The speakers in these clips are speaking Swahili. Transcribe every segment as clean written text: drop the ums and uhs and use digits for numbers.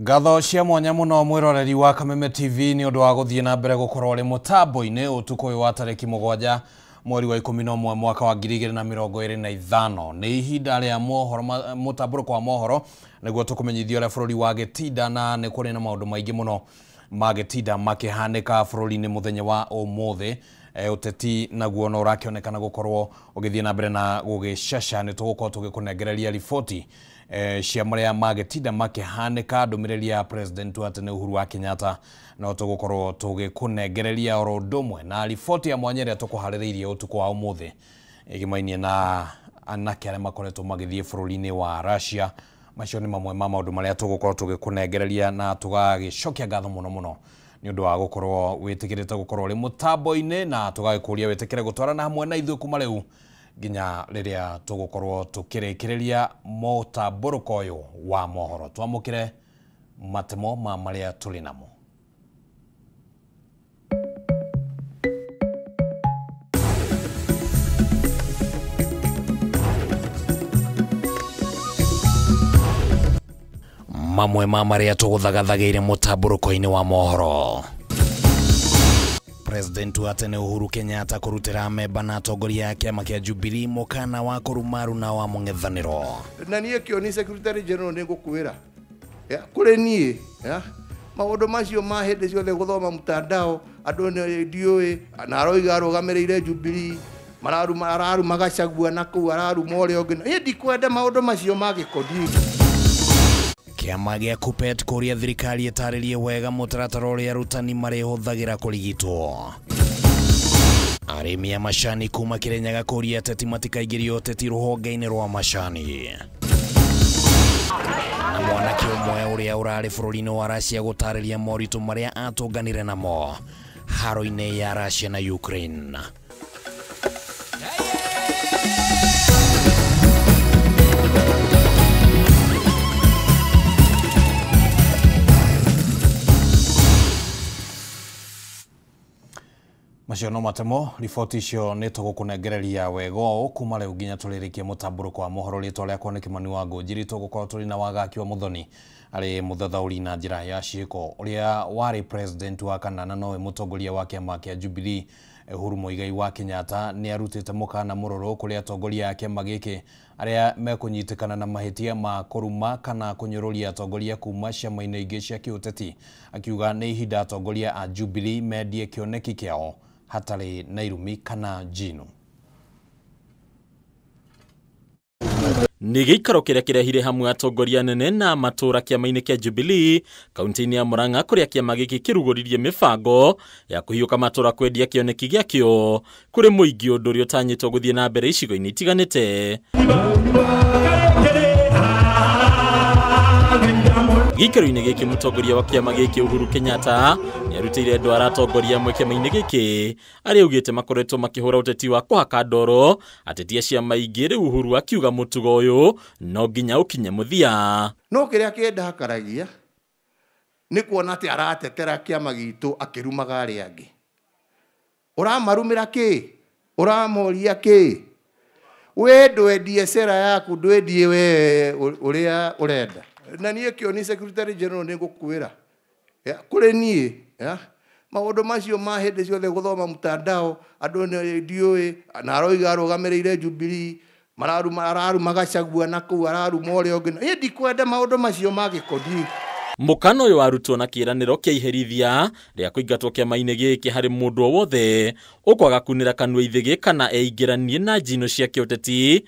Ngatho cia mwanya muno mwiroreri wa Kameme TV ni undu wa guthie na mbere gukorwo ri mutambo-ini utuku uyu wa tariki 7 mweri wa 11 mwaka wa 2025 ni ihinda ria mohoro mutaburo kwa mohoro niguo tukumenyithio ria bururi wa Getinda na ni kuri na maundu maingi muno magetinda makihanika bururi-ini muthenya wa umuthi uteti naguo no rakionekana gukorwo ugithie na mbere na gugicasha ni tugukorwo tugikunengereria riboti cia maria magetinda makihanika ndumiriri ya president wa tene Uhuru wa Kenyatta no tugukorwo tugikunengereria oro ndumwe na riboti ya mwanya ria tukuhaririirie utuku wa umuthi igimainie na anake aria makoretwo magithie bururi-ini wa Russia. Macio ni mamwe ma maundu maria tugukorwo tugikunengereria na tugagicokia ngatho muno ni undu wa gukorwo witikirite gukorwo ri mutambo-ini na tugagikuria witikire gutwarana hamwe na ithu kuma riu ginya riria tugukorwo tukirikireria mutamburuko uyu wa mohoro twamukire matemo ma maria tuli namo. Mamwe ma maria tuguthagathagiire mutamburuko-ini wa mohoro. President wa tene Uhuru Kenyatta kurutira memba na atongoria ya kiama kia Jubilee mukana wa kurumaru na wa mung'ethaniro. Na niĩ kĩo ni Secretary General nĩ ngũkwĩra kũrĩ niĩ maũndũ macio ma hĩndĩ ciothe gũthoma mtandao andũ nĩ ndiũĩ na aroiga arũgamĩrĩire Jubilee mararu magacagua na kũu araruma ũrĩa ũngĩ niĩ ndikwenda maũndũ macio ma gĩkodi. Kiama gia KUPPET kuria thirikari itaririe wega mutaratara uria arutani marihuthagira kurigitwo. Arimi a macani kuma Kirinyaga kuria ateti matikaingĩrio ũteti rũhonge-inĩ rwa macani. Na mwanake ũmwe uria urari bũrũri-inĩ wa Russia gũtarĩria moritũ maria atũnganire namo haro-inĩ ya Russia na Ukraine. Macio no matemo riboti icio ni tugukunengereria wego kuma riu nginya turirikie mutamburuko wa mohoro ritwa riakwa ni Kimani wa Ngũnjiri tugukorwo turi na Wagaki wa Muthoni ari muthathauri na njira ya ciiko uria wari president wa kanana nowe mutongoria wa kiama kia Jubilee Uhuru Muigai wa Kenyatta ni arutite mukana mururu kuri atongoria ya kiama giki aria mekunyitikana na mahitia ma kuruma kana kunyururia atongoria kuma ciama-ini ingi cia kiuteti akiuga ni ihinda atongoria a Jubilee mendie kioneki kiao hatari na irumi kana jino. Ni gĩikaro kĩrĩa kĩrehire hamwe atongoria nene na matura kĩama-inĩ kĩa Jubilee kaunti-inĩ ya Murang'a kũrĩa kĩama gĩkĩ kĩrugũririe mĩbango ya kũhiũka matura kwendia kĩoneki gĩakĩo kũrĩ mũingĩ ũndũ ũrĩa ũtanyĩtwo gũthiĩ na mbere icigo-inĩ itiganĩte. Gĩikaro-inĩ gĩkĩ mũtongoria wa kĩama gĩkĩ Uhuru Kenyatta nĩarutĩire ndwara atongoria amwe kĩama-inĩ gĩkĩ arĩa augĩte makoretwo makĩhũra ũteti wa kũhaka ndoro ateti a ciama ingĩ rĩu Uhuru akiuga mũtugo ũyũ no nginya ũkinye mũthia. No kĩrĩa kĩndakaragia nĩ kuona atĩ aratetera kĩama gitũ akĩrumaga arĩa angĩ. Ũramarumĩra kĩ? Ũramoria kĩ? We ndwendie sera yaku ndwendie we ũrĩa ũrenda. Na niĩ kĩo ni Secretary General nĩ ngũkwĩra kũrĩ niĩ maũndũ macio ma hĩndĩ ciothe gũthoma mtandao andũ nĩ ndiũĩ na aroiga arũgamĩrĩire Jubilee mararu magacagua na kũu araruma ũrĩa ũngĩ niĩ ndikwenda maũndũ macio ma gĩkodi. Mũkana ũyũ warutwo na kĩĩranĩro kĩa iherithia rĩa kũingatwo kĩama-inĩ gĩkĩ harĩ mũndũ o wothe ũkwaga kunĩra kanua ithĩgĩ kana eingĩranie na njino cia kĩũteti.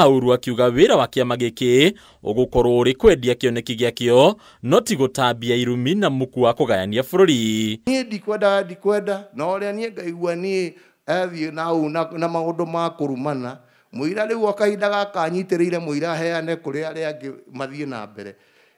Uhuru akiuga wĩra wa kĩama gĩkĩ ũgũkorwo ũrĩ kwendia kĩoneki gĩakĩo no ti gũtambia irumi na muku wa kũgayania bũrũri. Niĩ ndikwenda na ũrĩa niĩ ngaigua niĩ athiĩ na maũndũ ma kũrumana mũira rĩu akahinda gaka anyitĩrĩire mũira aheane kũrĩ arĩa angĩ mathiĩ na mbere.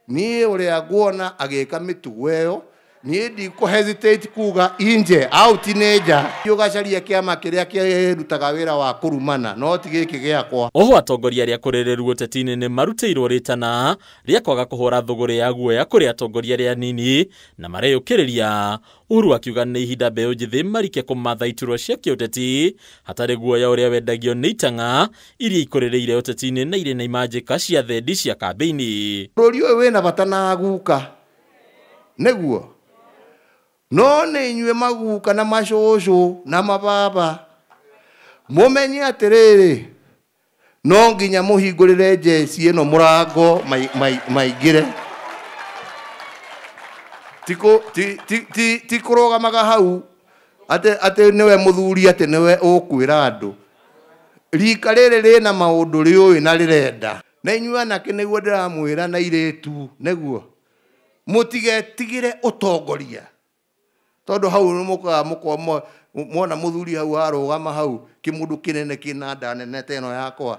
Niĩ ũrĩa nguona agĩka mĩtugo ĩyo niĩ ndikũhesitate kuga inje out nĩ nja ũgacaria kĩama kĩrĩa kĩrutaga wĩra wa kũrumana no ti gĩkĩ gĩakwa. Oho atongoria arĩa kũrereru ũteti-inĩ nĩ marutĩirwo rĩtana rĩa kwaga kũhũra thũgũrĩ ya guoya kũrĩ atongoria arĩa nini na mareyũkĩrĩria. Uhuru akiuga nĩ ihinda mbeũ njĩthĩ marike kũmatha iturwa cia kĩũteti hatarĩ guoya ũrĩa wendagio nĩ itang'a iria ikũrĩrĩire ũteti-inĩ na irĩ na imanjĩka cia thendi cia kambĩini. Bũrũri ũyũ wĩna bata na guka neguo no nĩ inyuĩ maguka na macũcũ na mababa mũmenye atĩrĩrĩ no nginya mũhingũrĩre njeci ĩno mũrango maingĩre ti kũrũgamaga hau atĩ nĩwe mũthuri atĩ nĩwe ũkwĩra andũ rika rĩrĩ rĩna maũndũ rĩũĩ na rĩrenda na inyuĩ anake nĩguo ndĩramwĩra na irĩtu neguo mũtigetigĩre ũtongoria tondũ hau nĩmũkaga mwona mũthuri hau arũgama hau kĩmũndũ kĩnene kĩna nda nene ta ĩno yakwa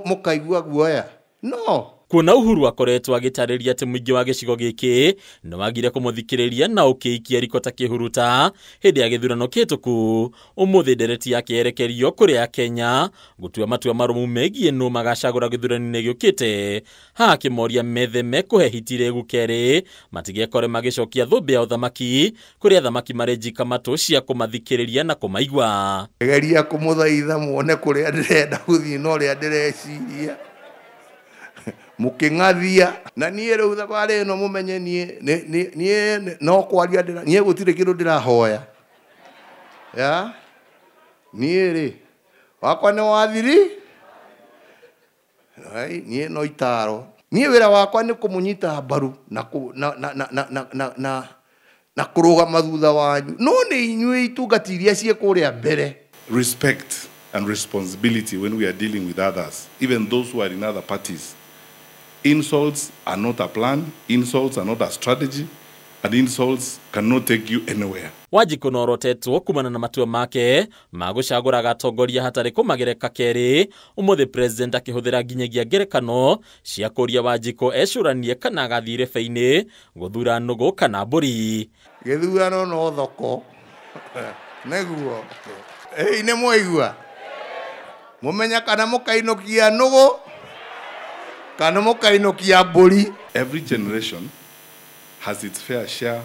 mũkaigua guoya no. Kuona Uhuru akoretwo agĩtarĩria atĩ mũingĩ wa gĩcigo gĩkĩ nĩ wagire kũmũthikĩrĩria na ũkĩikia riko ta kĩhuruta hĩndĩ ya gĩthurano kĩhĩtũku, ũmũthĩ ndereti yake yerekerio kũrĩ Akenya gũtua matua marũmu megiĩ nũ magacagũra gĩthurano-inĩ gĩũkĩte, ha akĩmoria metheme kũhe hiti rĩu kerĩ matigekore magĩcokia thũmbĩ ya ũthamaki kũrĩ athamaki marĩ njika matũ cia kũmathikĩrĩria na kũmaigua. Geria kũmũthaitha muone kũrĩa ndĩrenda gũthiĩ na ũrĩa ndĩreciria mũkĩng'athia na niĩ rĩu thabarĩ ĩno mũmenye niĩ no kwaria niĩ gũtirĩ kĩndũ ndĩrahoya ya niĩ rĩ wakwa nĩ wathiri niĩ no itaro niĩ wĩra wakwa nĩ kũmũnyita mbaru na kũrũgama thutha wanyu no nĩ inyuĩ itungati iria ciĩ kũrĩa mbere. Respect and responsibility when we are dealing with others, even those who are in other parties. Insults are not a plan, insults are not a strategy, and insults cannot take you anywhere. Wanjiku norotetwo kumana na matua make magũcagũra atongoria hatarĩ kũmagereka kerĩ, ũmũthĩ president akĩhũthĩra nginyagia ngerekano cia kũria Wanjiku ecũranie kana agathire feinĩ gũthura nũgũ kana mbũri. Gĩthurano no thoko neguo nĩ mwaigua mũmenya kana mũkainũkia nũgũ kana mũkainũkia mbũri. Every generation has its fair share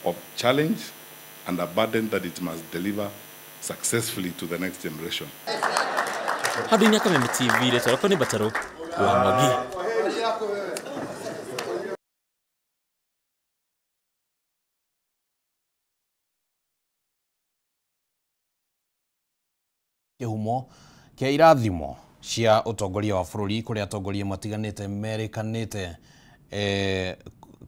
of challenge and a burden that it must deliver successfully to the next generation. Handũ-inĩ ya Kameme TV rĩtwa nĩ Bataro wa Mwangi. Kĩhumo kĩa irathimo cia ũtongoria wa bũrũri kũrĩa atongoria matiganĩte merĩkanĩte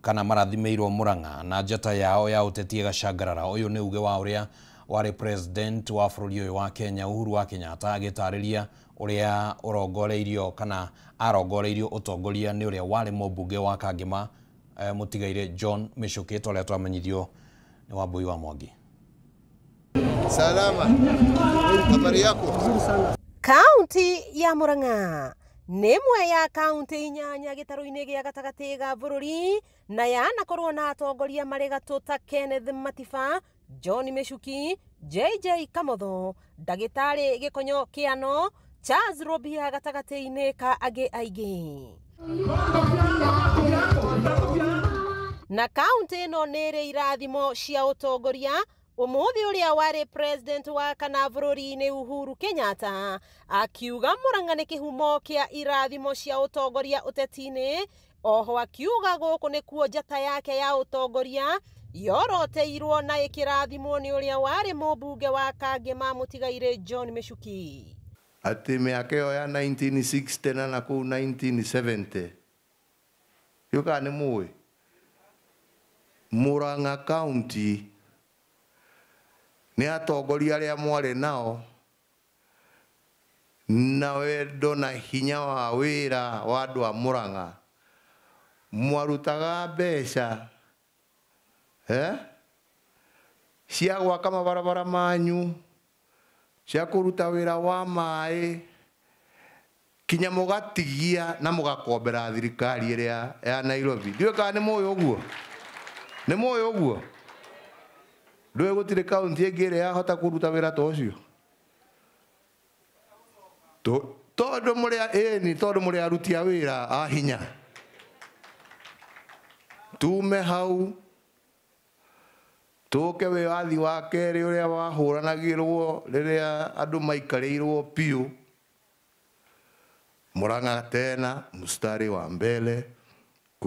kana marathimĩirwo Murang'a na njata yao ya ũteti ĩgacangarara. Ũyũ nĩ uge wa ũrĩa warĩ president wa bũrũri ũyũ wa Kenya Uhuru wa Kenyatta agĩtarĩria ũrĩa ũrongoreirio kana arongoreirio ũtongoria nĩ ũrĩa warĩ mũmbunge wa Kangema mũtigaire John Michuki ũrĩa twamenyithio nĩ Wambui wa Mwangi. Salama. Habari yako? Kaunti ya Murang'a nĩ ĩmwe ya kaunti inyanya gĩtarũ-inĩ gĩa gatagatĩ ga bũrũri na yanakorwo na atongoria marĩ gatũ ta Kenneth Matiba, John Michuki, JJ Kamotho, ndagĩtarĩ Gĩkonyo Kĩano, Charles Robia gatagatĩ-inĩ ka angĩ aingĩ. Na kaunti ĩno nĩ ĩrĩ irathimo cia ũtongoria. Ũmũthĩ ũrĩa warĩ president wa kana bũrũri-inĩ Uhuru Kenyatta akiuga Murang'a nĩ kĩhumo kĩa irathimo cia ũtongoria ũteti-inĩ, oho akiuga gũkũ nĩkuo njata yake ya ũtongoria yoroteirwo na ĩkĩrathimwo nĩ ũrĩa warĩ mũmbunge wa Kangema mũtigaire John Michuki. Atĩ mĩaka ĩyo ya 1960 na kũu 1970 yuka nĩ mũĩ Murang'a County nĩ atongoria arĩa mwarĩ nao na wendo na hinya wa wĩra wa andũ a Murang'a mwarutaga mbeca cia gwaka mabarabara manyu, cia kũruta wĩra wa maĩ, kinya mũgatigia na mũgakombera thirikari ĩrĩa ya Nairobi. Ndiũĩ kana nĩ mũĩ ũguo? Nĩ mũĩ ũguo? Ndũĩ gũtirĩ kaunti ĩngĩ ĩrĩa yahota kũruta wĩra ta ũcio? Tondũ mũrĩ aruti a wĩra a hinya. Tume hau tũke wĩyathi wa kerĩ ũrĩa wahũranagĩrwo rĩrĩa andũ maikarĩirwo piũ. Murang'a tena mstari wa mbele,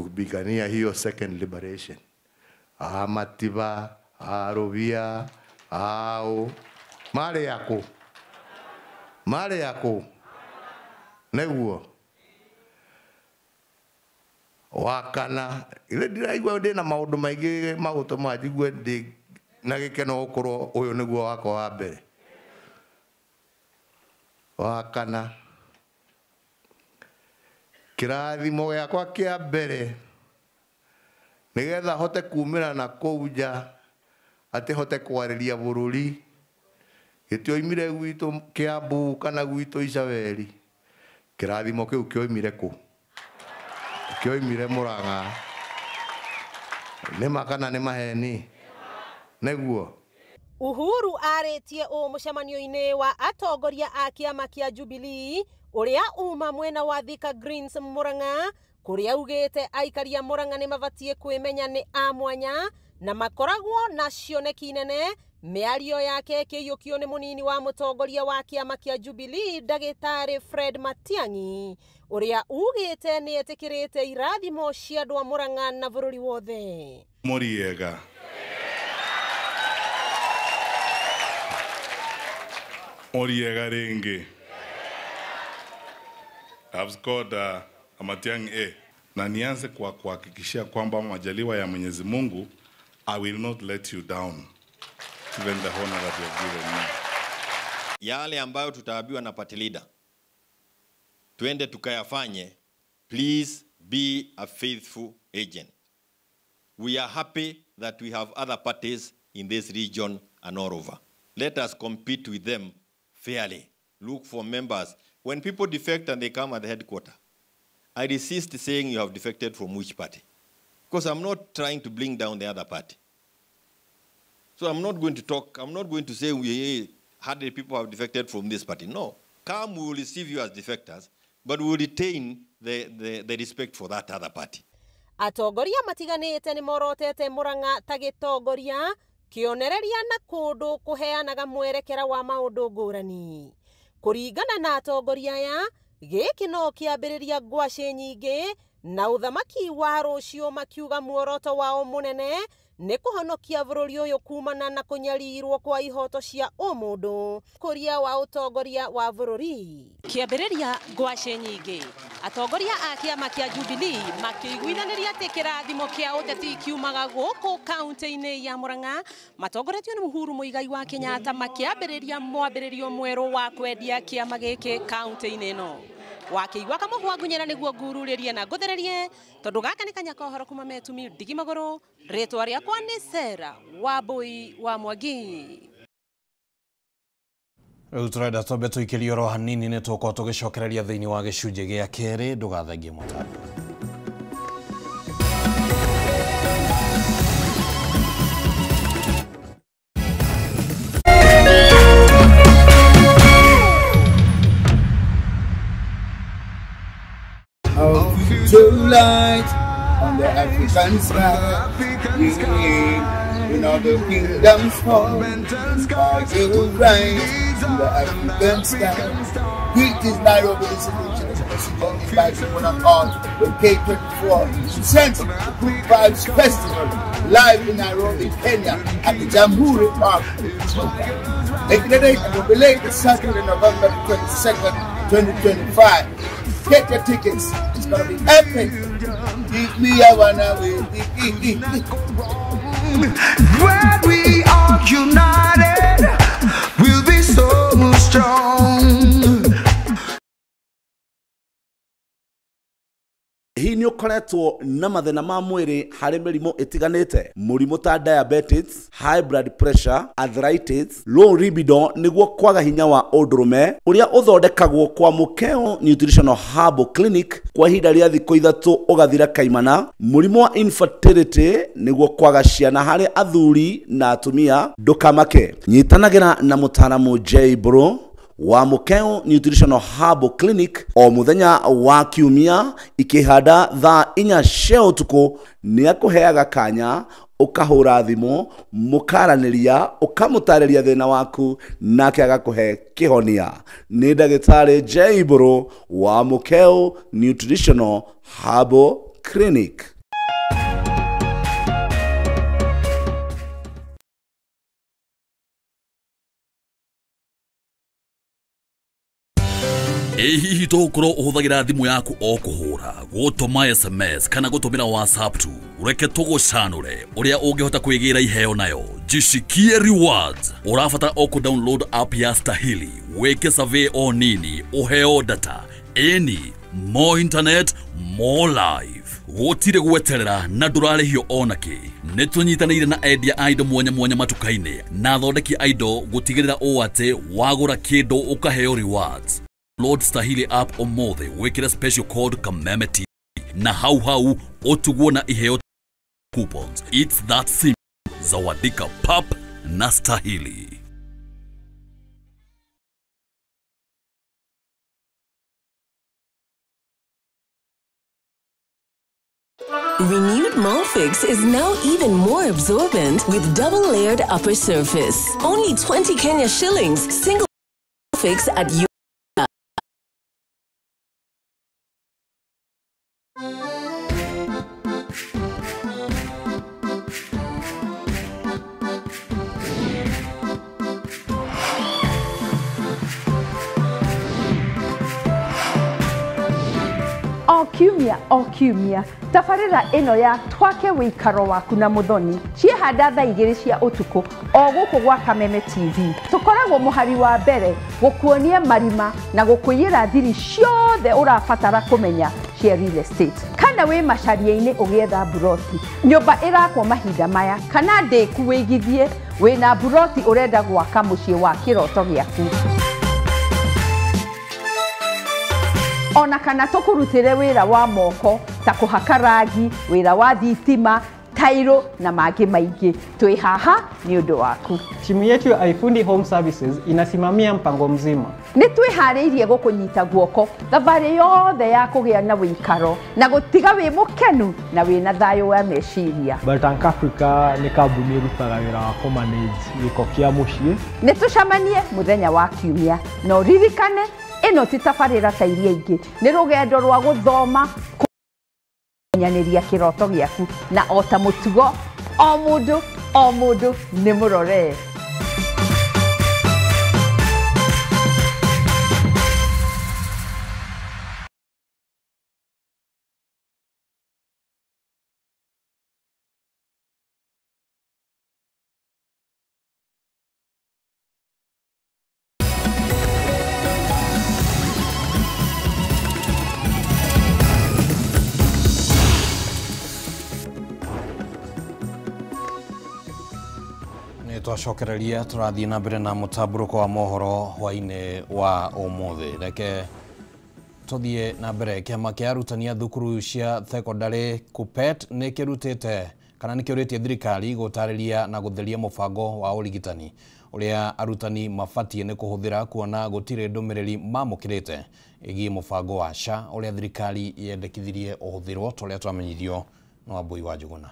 kupigania hiyo second liberation. Matiba, Rovia, mare yako neguo wakana ile ndiraigua ndina maundu maingi magutuma njigwe ndi na gikeno ukorwo uyu niguo wako wa mbere. Wakana kirathimo giakwa kia mbere nigetha hote kumira na kouja ati hote kwariria bururi gitioimire gwitu Kiambu kana gwitu Icaberi. Kirathimo kiu kioimire ku? Kioimire Murang'a. Nima kana ni maheni neguo? Uhuru aretie mucemanio-ini wa atongoria a kiama kia Jubilee uria uma mwena wa Thika Greens Murang'a, kuria ugite aikaria Murang'a ni mabatie kwimenya ni a mwanya na makoragwo na cioneki nene. Miario yake kiyukio ni munini wa mutongoria wa kiama kia Jubilee Ndagĩtarĩ Fred Matiang'i uria ugite ni etikirite irathimo cia andũ a Murang'a na bururi wothe. Moriega ringi I've scored a Matiang'i A, na nianze kwa kuhakikishia kwamba majaliwa ya Mwenyezi Mungu, I will not let you down. Even the honor that you have given me. Yale ambayo tutaambiwa na party leader twende tukayafanye. Please be a faithful agent. We are happy that we have other parties in this region and all over. Let us compete with them fairly. Look for members. When people defect and they come at the headquarters, I resist saying you have defected from which party, because I'm not trying to bring down the other party. So I'm not going to talk, I'm not going to say 100 people have defected from this party. No. Come, we will receive you as defectors, but we will retain the respect for that other party. Atongoria matiganite ni morotete Murang'a ta gitongoria kionereria na kundu kuheanaga mwerekera wa maundu ngurani. Kuringana na atongoria aya, giki no kiambiriria ngwaci nyingi na uthamaki wa rucio makiuga muoroto wao munene ni kuhonokia bururi uyu kumana na kunyarirwo kwa ihoto cia umundu. Kuria wa utongoria wa bururi kiambiriria ngwaci nyingi, atongoria a kiama kia Jubilee makiguithaniria ati kirathimo kia uteti kiumaga guku kaunti-ini ya Murang'a matongoretio ni Uhuru Muigai wa Kenyatta makiambiriria mwambiririo mweru wa kwendia kiama giki kaunti-ini ino. Wakiigua kamuhwa ngunyera niguo ngururirie na nguthererie tondu gaka ni kanyako horo kuma Metumi Ndigi Maguru. Ritwa riakwa ni Sarah Wambui wa Mwangi. Riu turenda twambe tuikirie oro hanini ni tuko tugicokereria thiini wa gicunje gia keri. Ndugathengie mutambo. Light on the African sky, when all the kingdoms fall, I will rise on the African sky. Great is Nairobi, this is the message only by someone on the K24. Presents the Good Vibes Festival live in Nairobi, Kenya at the Jamhuri Park. Make the date and will be late this Saturday, November 22nd, 2025. Get your tickets. It's gonna be epic. Give me a one away. When we are united, we'll be so strong. Hii ni ukoretwo na mathina ma mwiri hari mirimo itiganite, murimo ta diabetes, high blood pressure, arthritis, low libido niguo kwaga hinya wa undurume uria uthondekagwo kwa Mukeo Nutritional Herbal Clinic kwa ihinda ria thikũ 3 ugathira kaimana. Murimo wa infertility niguo kwaga ciana hari athuri na atumia. Ndukamake, nyitanagira na mutaramu J Bro wa Mukeo Nutritional Herbal Clinic o muthenya wa kiumia ikihanda thaa 4 cia utuku. Ni akuheaga kanya ukahura thimo mukaraniria ukamutariria thina waku nake agakuhe kihonia. Ni Ndagĩtarĩ J Bro wa Mukeo Nutritional Herbal Clinic. Hihi tokorwo uhuthagira thimu yaku o kuhura gutuma SMS kana gutumira WhatsApp tu ureke tugucanure uria ungihota kwigira iheo nayo Jishikie Rewards urabatara o ku download app ya Stahili weke survey o nini uheo data any more internet more life gutire gweterera na ndurarihio onaki nitunyitanire na endia indo mwanya matukaine na thondeki indo gutigirira o ate wagura kindu ukaheo rewards. Load Stahili app omothe wekira special code Kamemeti na hau otugwo na iheo coupons. It's that simple. Zawadika pap na Stahili. Renewed Molfix is now even more absorbent with double-layered upper surface. Only 20 Kenya shillings. Single fix at you. O kiumia tabarĩra ĩno ya twake wĩikaro waku na mũthoni ciehanda thaa 2 cia ũtukũ o gũkũ gwa Kameme TV. Tũkoragwo mũhari wa mbere gũkuonia marima na gũkũiyĩra thiri ciothe ũrabatara kũmenya cia real estate. Kana wĩ macaria-inĩ ũgĩetha buroti, nyũmba ĩrakwo mahinda maya, kana ndĩku wĩigithie wĩna buroti ũrenda gwaka mũciĩ wa kĩroto gĩaku. Ona kana tukurutire wira wa moko ta kuhaka rangi, wira wa thitima, tairo na mangĩ maingĩ. Twĩ haha ni ũndũ waku. Timu yetu ya iFundi Home Services inasimamia mpango mzima. Nĩ twĩharĩirie gũkũnyita guoko thabarĩ yothe ya kũgĩa na wĩikaro na gũtiga wĩ mũkenu na wĩna thayũ wa meciria. Baltank Africa nĩ kambuni ĩrutaga wĩra wa kũmanage gĩko kĩa mũciĩ. Nĩ tũcemanie mũthenya wa kiumia no ririkane ĩno ti tabarĩra ta iria ingĩ, nĩ rũgendo rwa gũthoma kũnyanĩria kĩroto gĩaku na o ta mũtugo o mũndũ nĩ mũrore. Twacokereria turathie na mbere na mutamburuko wa mohoro hwaine wa umuthi. Reke tuthie na mbere. Kiama kia arutania thukuru cia secondary KUPPET ni kirutite kana ni kiuritie thirikari gutariria na gutheria mubango wa urigitani uria arutani mabatie ni kuhuthira kuona gutire ndumiriri mamukirite igi mubango wa SHA uria thirikari yendekithirie uhuthirwo toria twamenyithio no Ambui wa Njuguna.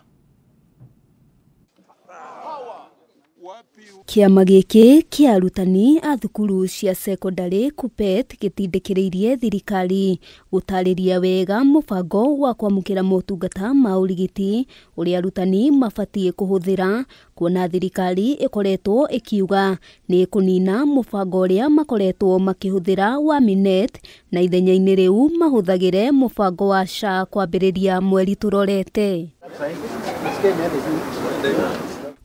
Kiama gĩkĩ kĩa arutani a thukuru cia secondary KUPPET gĩtindĩkĩrĩirie thirikari gũtarĩria wega mũbango wa kwamũkĩra motungata ma ũrigiti ũrĩa arutani mabatie kũhũthĩra, kuona thirikari ĩkoretwo ĩkiuga nĩ kũnina mũbango ũrĩa makoretwo makĩhũthĩra wa Minet na ithenya-inĩ rĩu mahũthagĩre mũbango wa SHA kwambĩrĩria mweri tũrorete.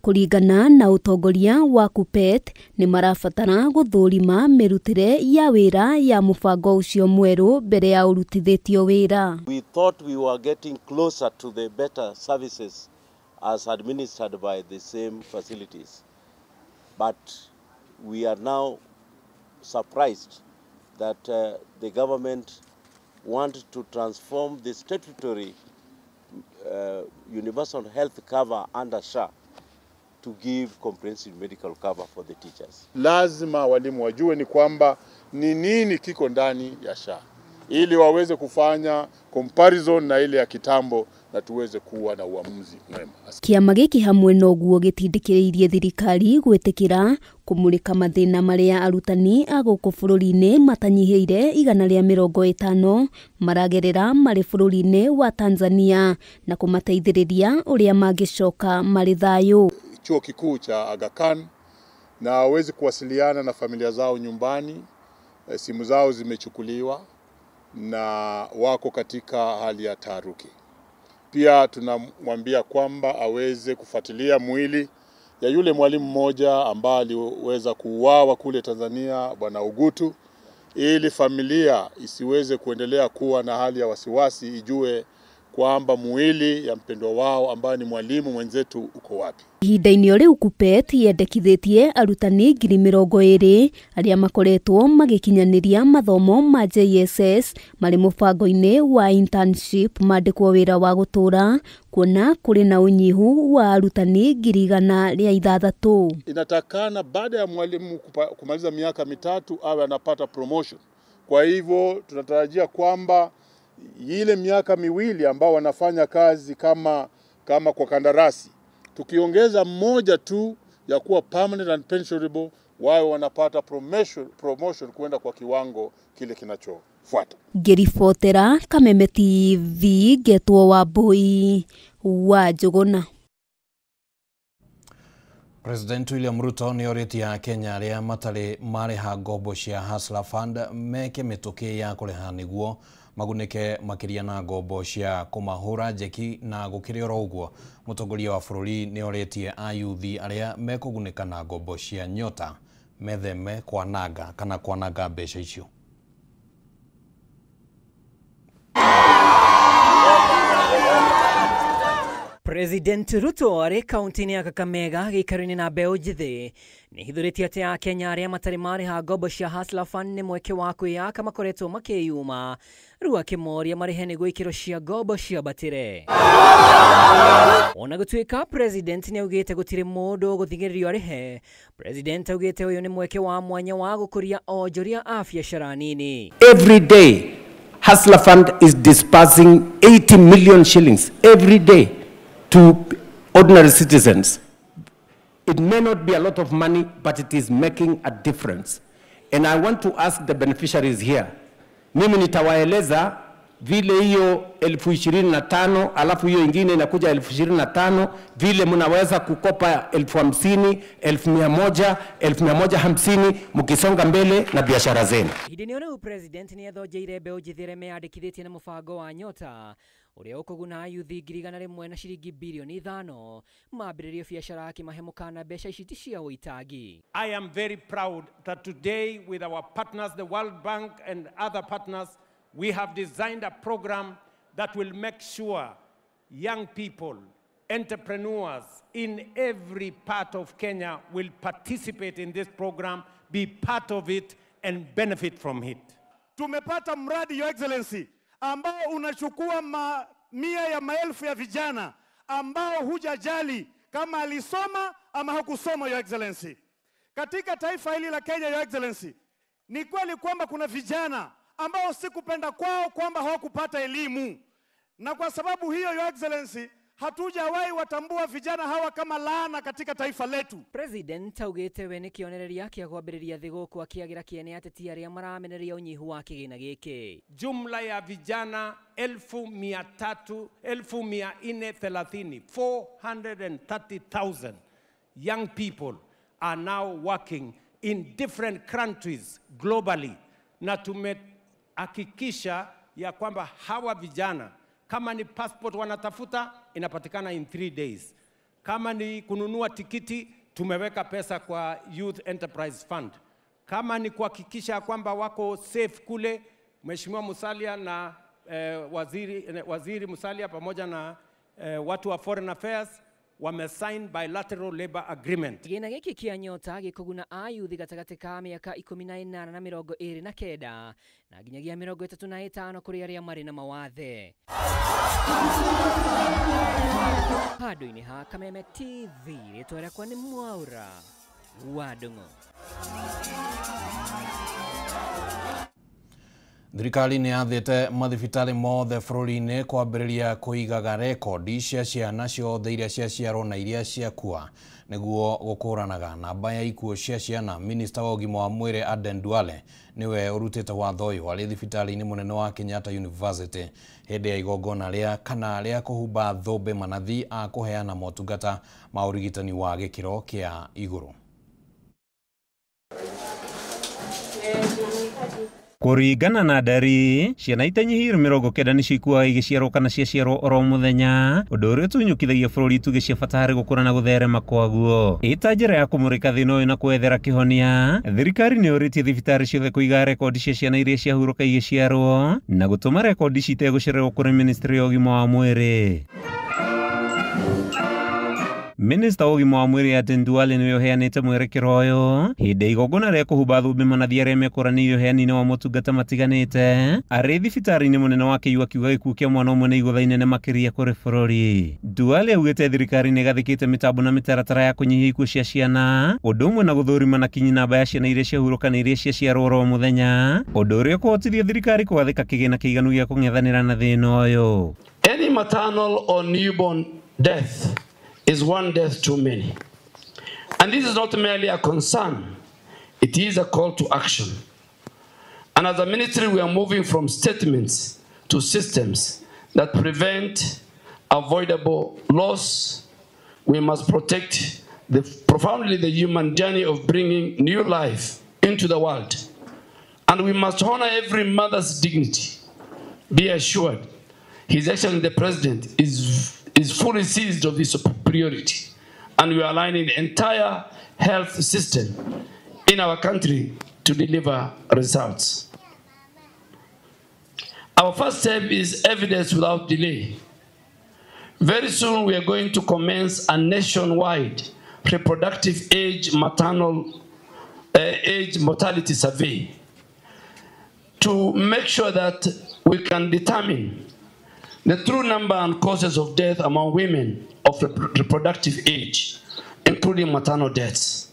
Kũringana na utongoria wa KUPPET ni marabatara guthurima mirutire ya wira ya mubango ucio mweru mbere ya urutithitio wira. We thought we were getting closer to the better services as administered by the same facilities, but we are now surprised that the government want to transform the statutory universal health cover under SHA to give comprehensive medical cover for the teachers. Lazima walimu wajue ni kwamba ni nini kiko ndani ya SHA. ili waweze kufanya comparison na ile ya kitambo na tuweze kuwa na uamuzi mwema. Kiama giki hamwe noguo gitindikiriirie thirikari gwitikira kumulika mathina maria arutani a guku bururi-ini matanyihiire 150 maragerera mari bururi-ini wa Tanzania na kumateithiriria uria mangicoka mari thayu. Chuo kikuu cha Aga Khan na waweze kuwasiliana na familia zao nyumbani, simu zao zimechukuliwa na wako katika hali ya taharuki. Pia tunamwambia kwamba aweze kufuatilia mwili ya yule mwalimu mmoja ambaye aliweza kuuawa kule Tanzania, Bwana Ugutu, ili familia isiweze kuendelea kuwa na hali ya wasiwasi, ijue kwamba mwili ya mpendwa wao ambaye ni mwalimu mwenzetu uko wapi. Ihinda-inĩ riu KUPPET yendekithĩtie arutani 20,000 arĩa makoretwo magikinyaniria mathomo ma JSS marĩ mũbango-inĩ wa internship mandĩkwo wĩra wa gũtũũra, kuona kũrĩ na ũnyihu wa arutani 600. Inatakana baada ya mwalimu kumaliza miaka 3 awe anapata promotion. Kwa hivyo tunatarajia kwamba ile miaka 2 ambao wanafanya kazi kama kwa kandarasi, tukiongeza mmoja tu ya kuwa permanent and pensionable, wao wanapata promotion kuenda kwa kiwango kile kinachofuata. Ngĩribotera Kameme TV, Getwo Wambui wa Njũgũna. President William Ruto ni oritia Kenya aria matari mariha ngombo cia Hustler Fund meke mituki ya kuriha niguo magunike makiria na ngombo cia kumahura njeki na gukiri oro uguo mutongoria wa bururi ni oritie ayuthi aria mekugunika na ngombo cia Nyota metheme kwananga mbeca icio. President Ruto ari kaunti-ini ya Kakamega gĩikaro-inĩ na mbeũ njĩthĩ nĩ hithũrĩtie atĩ Akenya arĩa matarĩ marĩha ngombo cia Hustler Fund nĩ mweke wa kwĩyaka makoretwo makĩyuma, rĩu akĩmoria marĩhe nĩguo ikĩro cia ngombo ciambatĩre. Ona gũtuĩka President nĩ augĩte gũtirĩ mũndũ gũthigĩrĩrio arĩhe, President augĩte ũyũ nĩ mweke wa mwanya wa gũkũria onjoria a biacara nini. Every day Hustler Fund is disbursing 80 million shillings every day to ordinary citizens. It may not be a lot of money, but it is making a difference. And I want to ask the beneficiaries here. Mimi nitawaeleza vile hiyo 25,000 alafu hiyo ingine inakuja 25,000 vile mnaweza kukopa 50,000, 1,100, 1,150 mkisonga mbele na biashara zenu. Hĩndĩ-inĩ rĩu President nĩ athonjeire mbeũ njĩthĩ arĩa meyandĩkithĩtie na mũbango wa Nyota uria ukuguna ayuthi 1,100 na ciringi bilioni 5 mambĩrĩrie biacara akĩmahe mũkana mbeca ici ti cia ũitangi. I am very proud that today with our partners, the World Bank and other partners, we have designed a program that will make sure young people, entrepreneurs in every part of Kenya will participate in this program, be part of it and benefit from it. Tumepata mradi, Your Excellency, ambao unachukua mamia ya maelfu ya vijana ambao hujajali kama alisoma ama hakusoma, Your Excellency. Katika taifa hili la Kenya, Your Excellency, ni kweli kwamba kuna vijana ambao sikupenda kwao kwamba hawakupata elimu. Na kwa sababu hiyo, Your Excellency, hatujawahi watambua vijana hawa kama laana katika taifa letu. President augĩte we nĩ kĩonereria kĩa kwambĩrĩria thĩ gũkũ akĩagira kĩene ateti arĩa marameneria ũnyihu wa kĩgĩna gĩkĩ. Jumla ya vijana 430,000 young people are now working in different countries globally, na tumehakikisha ya kwamba hawa vijana kama ni passport wanatafuta inapatikana in 3 days. Kama ni kununua tikiti tumeweka pesa kwa Youth Enterprise Fund. Kama ni kuhakikisha kwamba wako safe kule, Mheshimiwa Musalia na waziri Musalia pamoja na watu wa Foreign Affairs wamesign bilateral labor agreement. Kĩgĩna gĩkĩ kĩa Nyota gĩkũguna ayuthi gatagatĩ ka mĩaka 18 na 29 na nginyagia 35 kũrĩ arĩa marĩ na mawathe. Handũ-inĩ ha Kameme TV rĩtwa rĩakwa nĩ Mwaura wa Ndung'u. Thirikari nĩ yathĩte mathibitarĩ mothe bũrũri-inĩ kwambĩrĩria kũigaga rekondi cia ciana ciothe iria ciaciarwo na iria ciakua nĩguo gũkũranaga namba ya ikuũ cia ciana. Minista wa ũgima wa mwĩrĩ Aden Duale nĩwe ũrutĩte watho ũyũ arĩ thibitarĩ-inĩ mũnene wa Kenyatta University hĩndĩ ya igongona rĩa kũhumba thũmbĩ manathi a kũheana motungata ma ũrigitani wa gĩkĩro kĩa igũrũ. Kũringana na ndari, ciana itanyihĩire 90 nĩ cikuaga igĩciarwo kana ciaciarwo oro mũthenya, ũndũ ũrĩa ũtunyũkithagia bũrũri tuge cia bata harĩ gũkũra na gũtherema kwaguo. Ĩta njĩra ya kũmũrĩka thĩna ũyũ na kwethera kĩhonia, thirikari nĩ yũrĩtie thibitarĩ ciothe kũiga rekondi cia ciana iria ciahurũka igĩciarwo na gũtũma rekondi citegũcererwo kũrĩ ministry ya ũgima wa mwĩrĩ. Minista wa ũgima wa mwĩrĩ Aden Duale nĩwe ũheanĩte mwerekero ũyũ hĩndĩ ya igongona rĩa kũhumba thũmbĩ manathi arĩa mekũranĩire ũheani-inĩ wa motungata matiganĩte arĩ thibitarĩ-inĩ mũnene wa KU akiuga gĩkuũ kĩa mwana ũmwe nĩ igũtha inene makĩria kũrĩ bũrũri. Duale augĩte thirikari nĩ ĩgathĩkĩte mĩtambo na mĩtaratara ya kũnyihia ikuũ cia ciana, ũndũ ũmwe na gũthũrima na kinyi namba ya ciana iria ciahurũka na iria ciaciarwo oro mũthenya, ũndũ ũrĩa ũkũhotithia thirikari kũgathĩka kĩgĩna kĩiganu gĩa kũng'ethanĩra na thĩna ũyũ. Any maternal or newborn death is one death too many. And this is not merely a concern, it is a call to action. And as a ministry, we are moving from statements to systems that prevent avoidable loss. We must protect profoundly the human journey of bringing new life into the world. And we must honor every mother's dignity. Be assured, His Excellency the President is fully seized of this priority, and we are aligning the entire health system in our country to deliver results. Our first step is evidence without delay. Very soon we are going to commence a nationwide reproductive age age mortality survey to make sure that we can determine the true number and causes of death among women of reproductive age, including maternal deaths.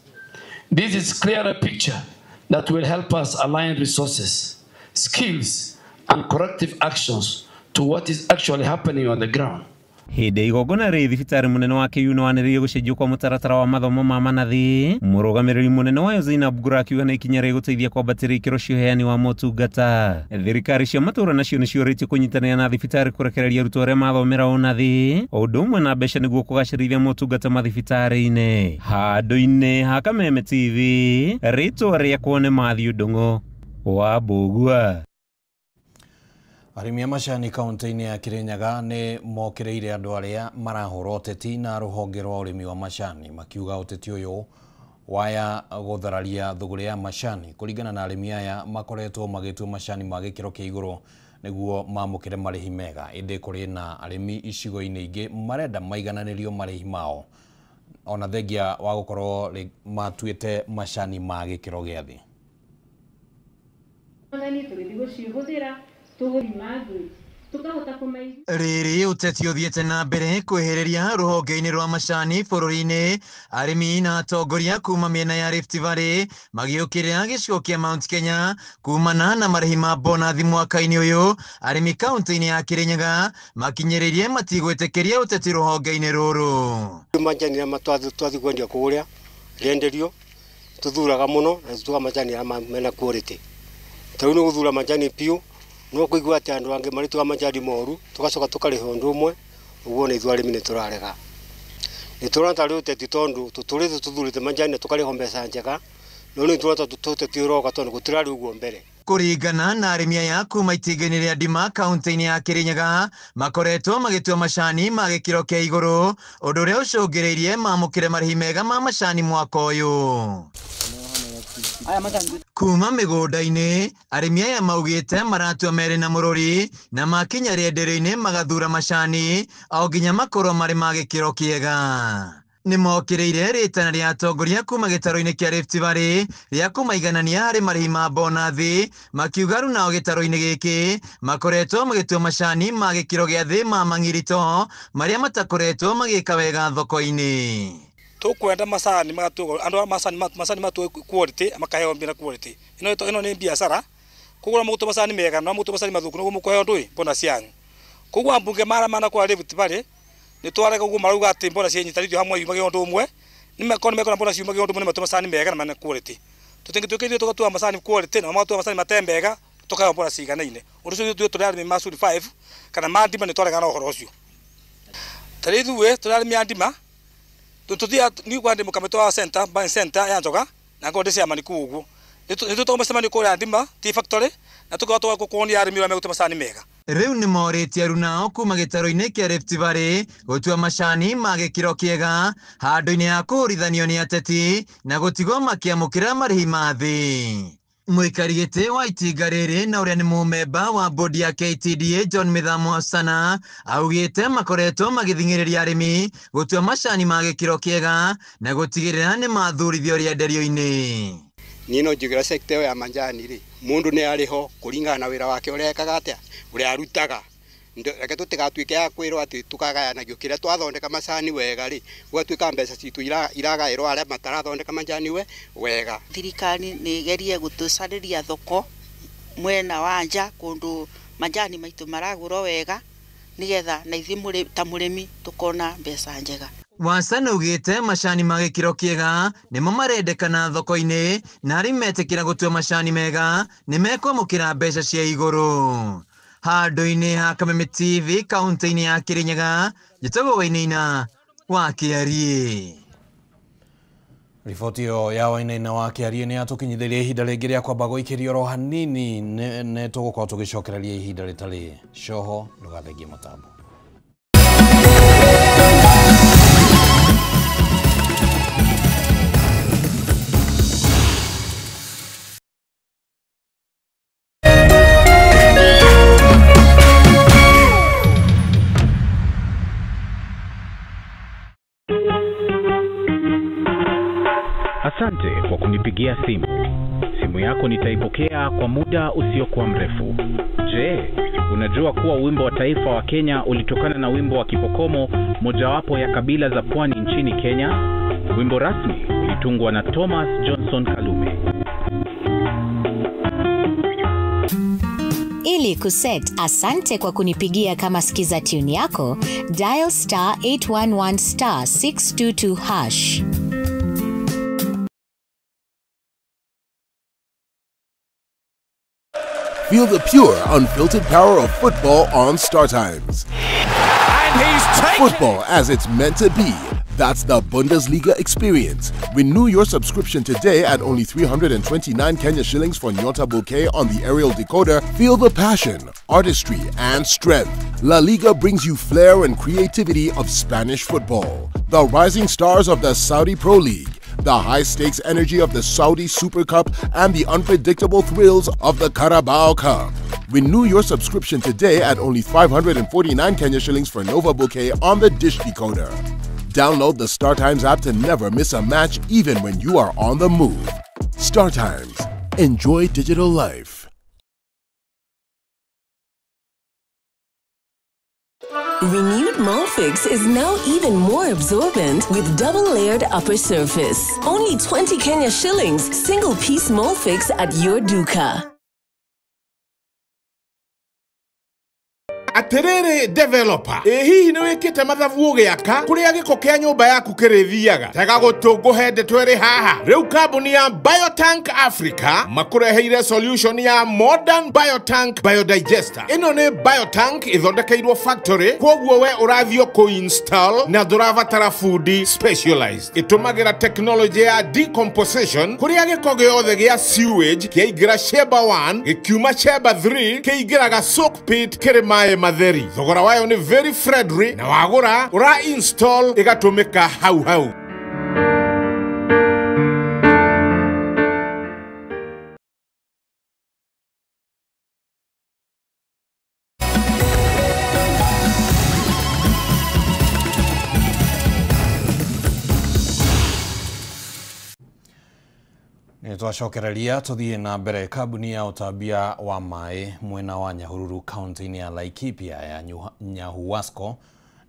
This is a clearer picture that will help us align resources, skills, and corrective actions to what is actually happening on the ground. Hĩndĩ igongona rĩ thibitarĩ mũnene wa KU nĩwanĩrĩire gũcenjio kwa mũtaratara wa mathomo ma manathi, mũrũgamĩrĩri mũnene wayo Zainab Gura akiuga nĩ ikinya rĩgũteithia kwambatĩria ikĩro cia ũheani wa motungata. Thirikari cia matũũra nacio nĩ ciũrĩtio kũnyitanĩra na thibitarĩ kũrekereria arutwo arĩa mathomera ũnathi, o ũndũ ũmwe na mbeca nĩguo kũgacĩrithia motungata mathibitarĩ-inĩ. Handũ-inĩ ha Kameme TV, rĩtwa rĩakwo nĩ Matthew Ndung'u wa Mbũgua. Arĩmi a macani kaunti-inĩ ya Kirinyaga nĩ mokĩrĩire andũ arĩa marahũra ũteti na rũhonge rwa ũrĩmi wa macani, makiuga ũteti ũyũ waya gũthararia thũgũrĩ ya macani. Kũringana na arĩmi aya makoretwo magĩtua macani ma gĩkĩro kĩa igũrũ nĩguo mamũkĩre marĩhi mega, ĩndĩ kũrĩ na arĩmi icigo-inĩ ingĩ marenda maigananĩrio marĩhi mao ona thengia wa gũkorwo matuĩte macani ma gĩkĩro gĩa thĩ. Rĩrĩ ũteti ũthiĩte na mbere kwĩhĩrĩria rũhonge-inĩ rwa macani bũrũri-inĩ, arĩmi na atongoria kuma mĩena ya Rift Valley magĩũkĩrĩra gĩcigo kĩa Mount Kenya kumana na marĩhi ma bonathi mwaka-inĩ ũyũ. Arĩmi kaunti-inĩ ya Kirinyaga makinyĩrĩirie matigwĩtĩkĩria ũteti rũhonge-inĩ rũrũ. Macani ya twathi kwendia kũrĩa rĩenderio tũthuraga mũno na tuga macani ya mena quality. Tarĩu nĩ gũthura macani piũ no kũigua atĩ andũ angĩ marĩtuga macani moru tũgacoka tũkarĩha ũndũ ũmwe, ũguo nĩ ithuĩ arĩmi nĩ tũrarega. Nĩ tũrona tarĩ ũteti tondũ tũtũrĩte tũthurĩte macani na tũkarĩha mbeca njega, no nĩ tũrona ũteti ũroka tondũ gũtirarĩ ũguo mbere. Kũringana na arĩmi aya kuma itinga-inĩ rĩa Ndima kaunti-inĩ ya Kirinyaga makoretwo magĩtua macani ma gĩkĩro kĩa igũrũ, ũndũ ũrĩa ũcũngĩrĩirie mamũkĩre marĩhi mega ma macani mwaka ũyũ. Kuma mĩgũnda-inĩ, arĩmi aya maugĩte maratua merĩ na mũrũri na makinya rĩenderio-inĩ magathura macani o nginya makorwo marĩ ma gĩkĩro kĩega. Nĩ mokĩrĩire rĩtana rĩa atongoria kuma gĩtaro-inĩ kĩa Rift Valley rĩa kũmaiganania harĩ marĩhi ma bonathi, makiuga rĩu nao gĩtaro-inĩ gĩkĩ makoretwo magĩtua macani ma gĩkĩro gĩa thĩ ma mang'irito marĩa matakoretwo magĩka wega thoko-inĩ. Tukwenda macani magatuga andu macani matu quality makaheo mbira quality ino ni biashara kugura maguta macani mega na maguta macani mathuku no mukohe ndui bona cianyu kugwa mbunge mara mana kwa Rift Valley ni twarega gugu maruga ati bona cienyitanithio hamwe yumage undu umwe ni mekona bona ciumage undu umwe ni maguta macani mega na mana quality tutingi tukithio tugatua macani quality na maguta macani matembega tukaga bona ciganaine undu cio tu turari Masuri 5 kana mandima ni twarega na uhoro ucio tarithi we turari miandima tututhia ni kwande mukameto wa center by center ya njoga na ngode cia mani kuguo nitutoma semani ko ya ndima tea factory na tugatwa kukonia arimi wa meguta macani mega riu ni morĩtie aruna kuma gĩtaro-inĩ kĩa Rift Valley gũtua macani ma gĩkĩro kĩega handũ-inĩ ya kũhũrithanio nĩ ateti na gũtigwo makĩamũkĩra marĩhi ma thĩ. Mũikari gĩtĩ wa itinga rĩrĩ na ũrĩa nĩ mũmemba wa bodi ya KTDA John Mithamo Sana augĩte makoretwo magĩthing'ĩrĩria arĩmi gũtua macani ma gĩkĩro kĩega na gũtigĩrĩra nĩ mathurithio rĩenderio-inĩ. Nino njugira sector ya manjani ri mundu ni ariho kuringana na wira wake uria ekaga atia uria arutaga reke tutigatuike ya kwirwo ati tukagayanagio kiria twathondeka macani wega ri gwatuika mbeca citu iragairwo aria matarathondeka macani wega. Thirikari ni gerie gutucariria thoko mwena wa nja kundu majani maitu maragurwo wega nigetha na ithi ta murimi tukona mbeca njega. Wasana ugĩte macani ma gĩkĩro kĩega nĩmo marendekana thoko-inĩ na arĩa metĩkĩra gũtua macani mega nĩ mekwamũkĩra mbeca cia igũrũ. Handũ-inĩ ha Kameme TV kaunti-inĩ ya Kirinyaga njĩtagwo Wainaina wa Kĩarie. Riboti ĩyo ya Wainaina wa Kĩarie nĩ yatũkinyithĩria ihinda rĩngĩ rĩa kwamba gũikĩrio oro hanini nĩ tũgũkorwo tũgĩcokereria ihinda rĩtarĩ coho ndũgathengie mũtambo. Asante kwa kunipigia simu. Simu yako nitaipokea kwa muda usiokuwa mrefu. Je, unajua kuwa wimbo wa taifa wa Kenya ulitokana na wimbo wa Kipokomo, mojawapo ya kabila za pwani nchini Kenya? Wimbo rasmi ulitungwa na Thomas Johnson Kalume. Ili kuset asante kwa kunipigia kama skiza tune yako, dial *811 *622 hash. Feel the pure, unfiltered power of football on Star Times. And he's taken Football as it's meant to be. That's the Bundesliga experience. Renew your subscription today at only 329 Kenya shillings for Nyota Bouquet on the aerial decoder. Feel the passion, artistry, and strength. La Liga brings you flair and creativity of Spanish football. The rising stars of the Saudi Pro League. The high-stakes energy of the Saudi Super Cup and the unpredictable thrills of the Carabao Cup. Renew your subscription today at only 549 Kenya shillings for Nova Bouquet on the Dish Decoder. Download the Star Times app to never miss a match even when you are on the move. Star Times. Enjoy digital life. Renewed Molfix is now even more absorbent with double-layered upper surface. Only 20 Kenya shillings, single-piece Molfix at your duka. Aterere developer hihi ni wikite mathabu ugiaka kuria giko kia nyumba yaku kirithiaga tega gutunguhe ndetwere haha riu kambuni ya Biotank Africa makureheire solution ya modern Biotank biodigester. Ino ni Biotank ithondekeirwo factory koguo we urathio ku install na ndurabatara food specialized. Itumagira technology ya decomposition kuria giko giothe gia sewage kiaigira chamber 1 gikiuma chamber 3 kiaigiraga soak pit kirimae matheri. Thogora wayo ni very friendly na wagura ura install igatumika hau hau. Twacokereria tuthie na mbere. Kambuni ya utambia wa mai mwena wa Nyahururu kaunti-inĩ ya Laikipia ya Nyahuwasco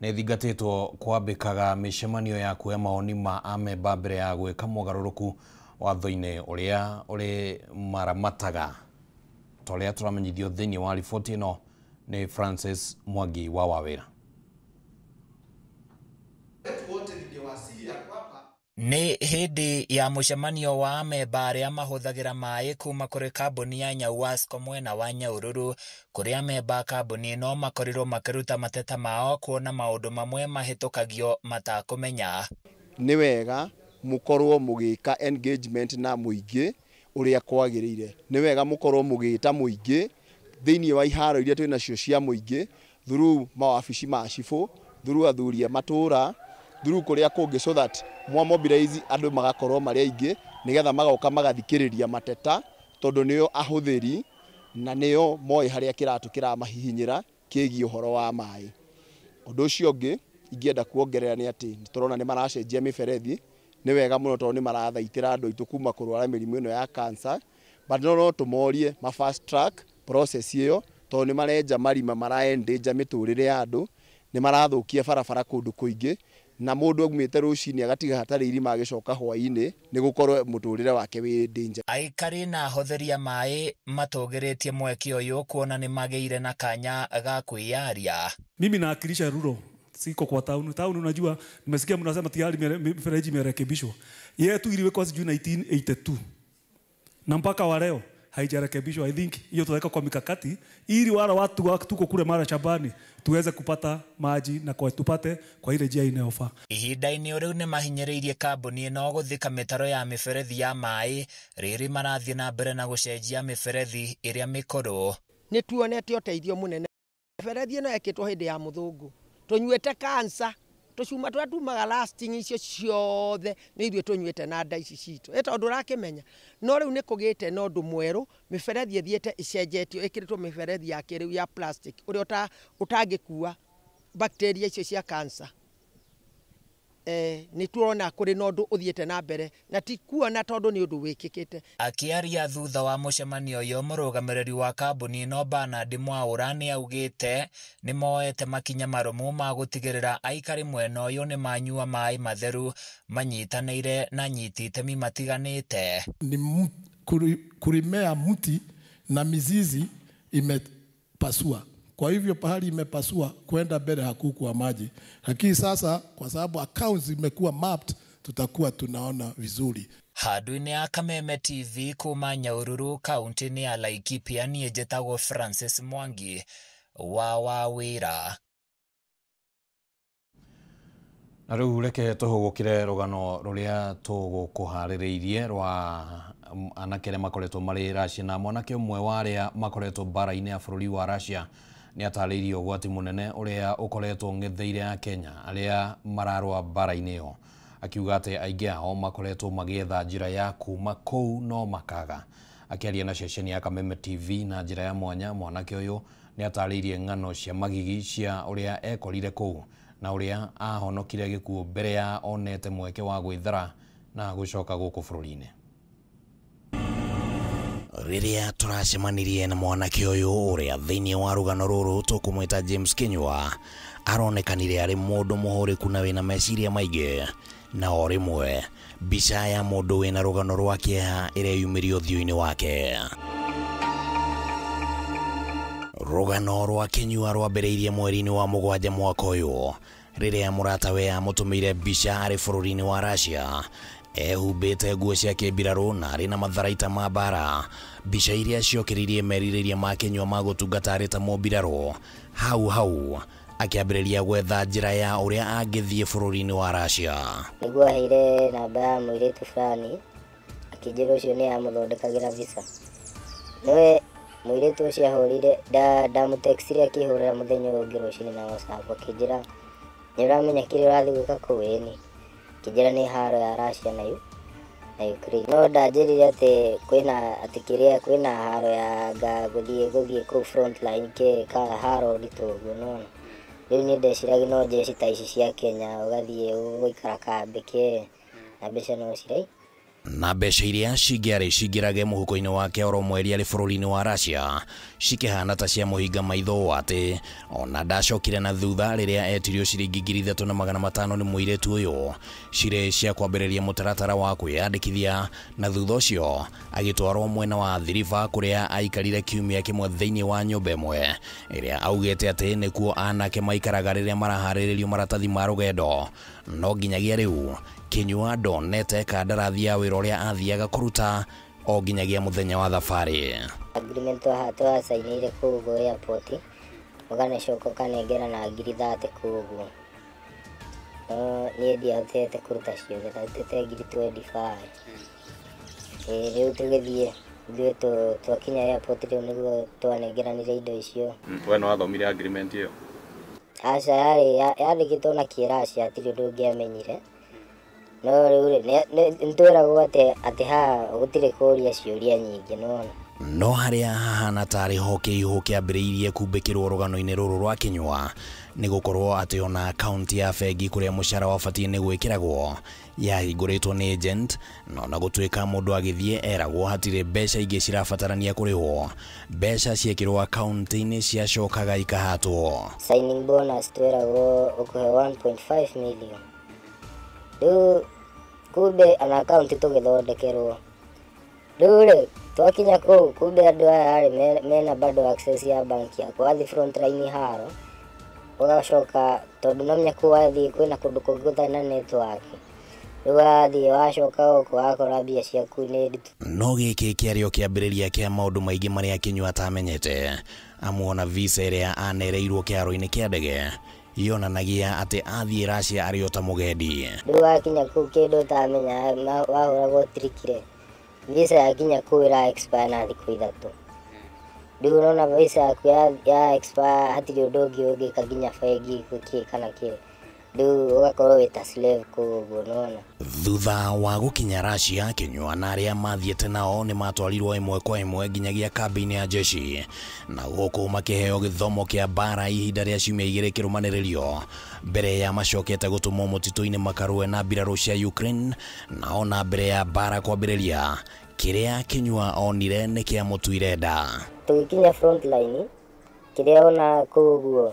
nĩ thingatĩtwo kwambĩkaga mĩcemanio ya kuoya maoni ma amemba mbere ya gwĩka mogarũrũku watho-inĩ ũrĩa ũrĩ maramataga toria turamenyithio thiini wa riboti ino ni Francis Mwangi wa Wawira. Ni hindi ya mucemanio wa amemba aria mahuthagira mai kuma kuri kambuni ya Nyawasco mwena wa Nyahururu, kuria amemba kambuni ino makorirwo makiruta mateta mao kuona maundu mamwe mahitukagio matakumenya. Ni wega mukorwo mugika engagement na muingi uria kwagirire. Ni wega mukorwo mugita muingi thiini wa iharo iria twina cio cia muingi through mawabici ma cifu, through athuria matura, through kuria kungi, so that mwa mobilize andu magakorwo mari aingi nigetha magoka magathikiriria mateta tondu niyo ahuthiri na niyo moi haria kiratu kiramahihinyira kigi uhoro wa mai. Undu ucio ungi ingienda kuongerera ni ati turona ni maracenjia miberethi. Ni wega muno tondu ni marathaitira andu aitu kuma kurwara mirimu ino ya cancer, but no tumorie ma fast track process iyo tondu ni marenja marima maraendeja miturire ya andu, ni marathukia barabara kundu kuingi, na mundu agumite rucini agatiga hatari irima agicoka hwaini ni gukorwo muturire wake wi danger. Aikari na ahotheria mai matogeritie mweke uyu kuona ni mageire na kanya ga kwiyaria. Mimi naakilisha rural, siko kwa town. Town unajua nimesikia mnasema tayari mifereji imerekebishwa. Yetu iliwekwa sijui 1982. Na mpaka wa leo haijarekebishwa. I think hiyo tutaweka kwa mikakati ili wale watu tuko kule mara shambani tuweze kupata maji na kwa tupate kwa ile njia inayofaa. Ihinda-ini riu ni mahinyiriirie kambuni ino guthika mitaro ya miferethi ya mai riri marathie na mbere na gucenjia miferethi iria mikuru. Ni tuonete uteithio munene. Miferethi ino yekitwo hindi ya muthungu. Tunyuete cancer. Tucuma twa tumaga lasting icio ciothe ni ithuĩ tunyuite na nda ici citũ. Eta ũndũ ũrakĩmenya no rĩu nĩ kũgĩte na ũndũ mwerũ, miberethi ĩthiĩte icenjetio ĩkĩrĩtwo miberethi ya kĩrĩu ya plastic ũrĩa ũtangĩkua bacteria icio cia cancer. Ni tuona kuri na ũndũ ũthiĩte na mbere na ti kuona tondu ni ũndũ wĩkĩkĩte. Akiaria thutha wa mucemanio uyu murugamiriri wa kambuni ino Bernard Mwaura ni augite ni moete makinya marumu ma gutigirira aikari mwena uyu ni manyua mai matheru manyitanĩire na nyiti itemi matiganĩte. Ni kurimea mti na mizizi imepasua. Kwa hivyo pahali imepasua kwenda mbele hakukuwa maji. Lakini sasa kwa sababu accounts zimekuwa mapped tutakuwa tunaona vizuri. Handu-ini ya Kameme TV kuma Nyahururu kaunti-ini ya Laikipia niĩ njĩtagwo Francis Mwangi wa Wawira. Na rĩu reke tũhũgũkĩre rũgano rũrĩa tũgũkũharĩrĩirie rwa anake arĩa makoretwo marĩ Russia, na mwanake ũmwe wa arĩa makoretwo mbara-inĩ ya bũrũri wa Russia ni atarĩirie ũgwati mũnene ũrĩa ũkoretwo ng'etheire ya Kenya arĩa mararũa mbara-inĩ ĩyo, akiuga atĩ aingĩ ao makoretwo magĩetha njĩra ya kuma kũu no makaga. Akĩaria na ceceni ya Kameme TV na njĩra ya mwanya, mwanake ũyũ ni atarĩirie ng'ano cia magigi cia ũrĩa ekorire kũu na ũrĩa ahonokire gĩkuũ mbere ya onete mweke wa gwĩthara na gũcoka gũkũ bũrũri-inĩ. Riria turacemanirie na mwanake uyu uria thiini wa rugano ruru tukumwita James Kinyua aronekanire ari mundu muhuriku na wina meciria maingi, na o rimwe mbica ya mundu wina rugano rwa kieha iria yumirio thiũ-inĩ wake. Rugano rwa Kinyua rwambĩrĩirie mweri-inĩ wa Mũgwanja mwaka ũyũ riria muratawe amutumire mbica ari bũrũri-inĩ wa Russia ehumbĩte nguo cia kĩmbirarũ na arĩ na matharaita ma mbara. Mbica iria ciokĩrĩirie merirĩria ma Kinyua ma gũtungata arĩ ta mũmbirarũ hau akĩambĩrĩria gwetha njĩra ya ũrĩa angĩthiĩ bũrũri-inĩ wa Russia. Nĩguo aheire namba ya mũirĩtu fulani akĩnjĩra ũcio nĩ amũthondekagĩra visa. Nowe mũirĩtu ũcio ahũrire ndamũtextire akĩhũrĩra mũthenya ũngĩ rũcinĩ na WhatsApp akĩnjĩra nĩũramenya kĩrĩa ũrathiĩ gwĩka kũu ĩni. Kijana ni haro ya Russia na Ukraine. No ndanjĩrire atĩ kwĩna haro ya gũthiĩ kũu front line ka haro nditũguo no. Rĩu nĩ ndeciragia no jeshi ta ici cia Kenya ũgathiĩ ũgũikara kambĩ na mbeca no cirai na mbeca iria cingĩarĩ cingĩrage mũhuko-inĩ wake oro mweri arĩ bũrũri-inĩ wa Russia cikĩhana ta cia mũhinga maitho atĩ ona ndacokire na thutha rĩrĩa etirio ciringi 3,500 nĩ mũirĩtu ũyũ cirĩ cia kwambĩrĩria mũtaratara wa kwĩyandĩkithia, na thutha ũcio agĩtwarwo mwena wa Athi River kũrĩa aikarire kiumia kĩmwe thĩinĩ wa nyũmba ĩmwe ĩrĩa augĩte atĩ nĩkuo anake maikaraga rĩrĩa maraharĩrĩrio maratathi ma rũgendo. No nginyagia rĩu Kinyua ndonete kandarathi ya wĩra ũrĩa athiaga kũruta o nginyagia mũthenya wa thabarĩ. Agreement twasainire kũu airport ũganecoka ũkanengera na ngiri 30 kũu. Niĩ ndiahotete kũruta ciothe, ndahotete ngiri 25. Rĩu tũgĩthiĩ ithuĩ twakinya airport rĩu nĩguo twanengeranire indo icio. We no wathomire agreement ĩyo? Aca yandĩkĩtwo na kĩraci hatirĩ ũndũ ũngĩamenyire. No rĩu nĩtwĩragwo atĩ haha gũtirĩ kũũria ciũria nyingĩ nona. No harĩa hahana tarĩ ho kĩihũ kĩambĩrĩirie kumbĩkĩrwo rũgano-inĩ rũrũ rwa Kinyua nĩ gũkorwo atĩ ona akaunti ya bengi kũrĩa mũcara wabatiĩ nĩ gwĩkĩragwo yahingũrĩtwo nĩ agent, no ona gũtuĩka mũndũ agĩthiĩ eragwo hatirĩ mbeca ingĩ cirabatarania kũrĩhwo, mbeca ciekĩrwo akaunti-inĩ ciacokaga ikahatwo. Signing bonus twĩragwo ũkũhe 1.5 million. Rĩu kumbe ana akaunti tũgĩthondekerwo. Rĩu twakinya kũu kumbe andũ aya mena bado access ya bank yakwa athi front line haro ũgacoka tondũ namenya kũu athiĩ kwĩna kũndũ kũngĩ gũtarĩ na network. Rĩu athiĩ wacoka gũkũ wakora mbia ciaku nĩ nditu. No gĩkĩ kĩarĩo kĩambĩrĩria kĩa maũndũ maingĩ marĩa Kinyua atamenyete, amu ona visa ĩrĩa anereirwo kĩharo-inĩ kĩa ndege yonanagia atĩ athiĩ Russia arĩ o ta mũgendi. Rĩu wakinya kũu kĩndũ ũtamenya wahũragwo trikire visa yakinya kũu ĩra expire na thikũ 3. Rĩu ũrona visa yaku ya expire hatirĩ ũndũ ũngĩ ũngĩka nginya bengi gwĩkĩ kana kĩ. Rĩu ũgakorwo wĩ ta slave kũu ũguo nona. Thutha wa gũkinya Russia, Kinyua na arĩa mathiĩte nao nĩ matwarirwo ĩmwe kwa ĩmwe nginyagia kambĩ-inĩ ya jeshi, na gũkũ makĩheo gĩthomo kĩa mbara ihinda rĩa ciumia 2 kĩrũmanĩrĩrio mbere ya macokete gũtũmwo mũtitũ-inĩ makarũe na mbirarũ cia Ukraine, na ona mbere ya mbara kwambĩrĩria kĩrĩa Kinyua onire nĩ kĩamũtuire nda. Tũgĩkinya front line kĩrĩa ona kũu ũguo,